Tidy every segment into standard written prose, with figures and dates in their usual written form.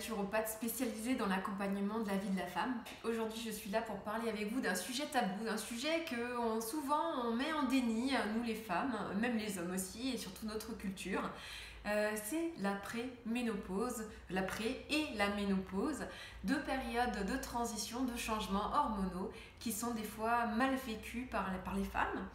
naturopathe spécialisée dans l'accompagnement de la vie de la femme. Aujourd'hui, je suis là pour parler avec vous d'un sujet tabou, d'un sujet que souvent on met en déni, nous les femmes, même les hommes aussi, et surtout notre culture. C'est la pré-ménopause, la pré et la ménopause, deux périodes de transition, de changements hormonaux qui sont des fois mal vécues par les femmes.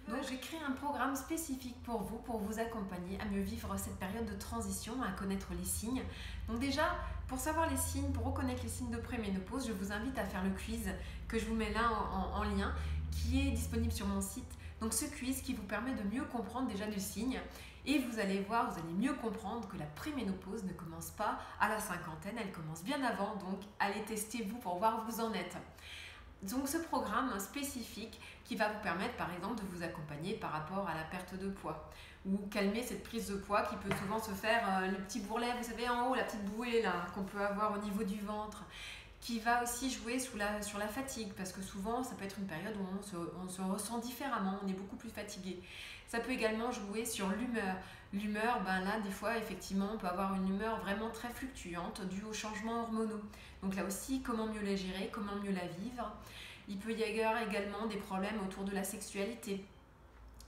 Donc j'ai créé un programme spécifique pour vous accompagner à mieux vivre cette période de transition, à connaître les signes. Donc déjà, pour savoir les signes, pour reconnaître les signes de préménopause, je vous invite à faire le quiz que je vous mets là en lien, qui est disponible sur mon site. Donc ce quiz qui vous permet de mieux comprendre déjà les signes. Et vous allez voir, vous allez mieux comprendre que la préménopause ne commence pas à la cinquantaine, elle commence bien avant, donc allez tester vous pour voir où vous en êtes. Donc ce programme spécifique qui va vous permettre par exemple de vous accompagner par rapport à la perte de poids ou calmer cette prise de poids qui peut souvent se faire le petit bourrelet, vous savez en haut, la petite bouée là qu'on peut avoir au niveau du ventre, qui va aussi jouer sur la fatigue parce que souvent ça peut être une période où on se ressent différemment, on est beaucoup plus fatigué. Ça peut également jouer sur l'humeur. L'humeur, là des fois effectivement on peut avoir une humeur vraiment très fluctuante due aux changements hormonaux. Donc là aussi, comment mieux la gérer, comment mieux la vivre. Il peut y avoir également des problèmes autour de la sexualité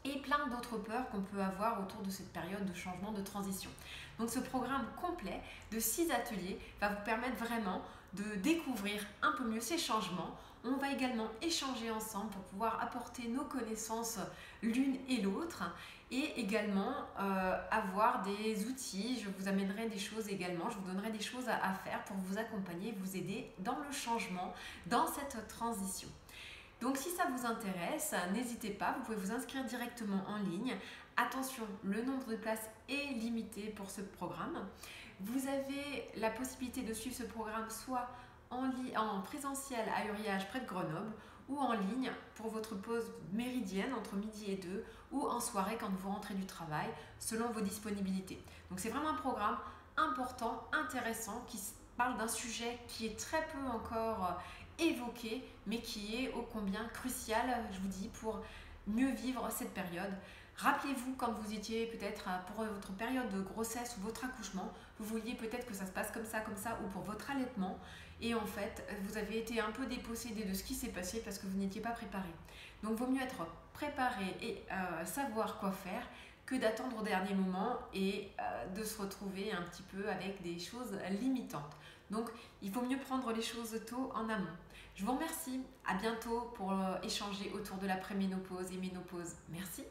et plein d'autres peurs qu'on peut avoir autour de cette période de changement, de transition. Donc ce programme complet de 6 ateliers va vous permettre vraiment de découvrir un peu mieux ces changements. On va également échanger ensemble pour pouvoir apporter nos connaissances l'une et l'autre et également avoir des outils. Je vous amènerai des choses également, je vous donnerai des choses à faire pour vous accompagner, vous aider dans le changement, dans cette transition. Donc si ça vous intéresse, n'hésitez pas, vous pouvez vous inscrire directement en ligne. Attention, le nombre de places est limité pour ce programme. Vous avez la possibilité de suivre ce programme soit en présentiel à Uriage près de Grenoble ou en ligne pour votre pause méridienne entre midi et 2 ou en soirée quand vous rentrez du travail selon vos disponibilités. Donc c'est vraiment un programme important, intéressant qui parle d'un sujet qui est très peu encore évoqué mais qui est ô combien crucial, je vous dis, pour mieux vivre cette période. Rappelez-vous quand vous étiez peut-être pour votre période de grossesse ou votre accouchement, vous vouliez peut-être que ça se passe comme ça ou pour votre allaitement et en fait vous avez été un peu dépossédé de ce qui s'est passé parce que vous n'étiez pas préparé. Donc il vaut mieux être préparé et savoir quoi faire que d'attendre au dernier moment et de se retrouver un petit peu avec des choses limitantes. Donc il faut mieux prendre les choses tôt en amont. Je vous remercie, à bientôt pour échanger autour de la préménopause et ménopause. Merci.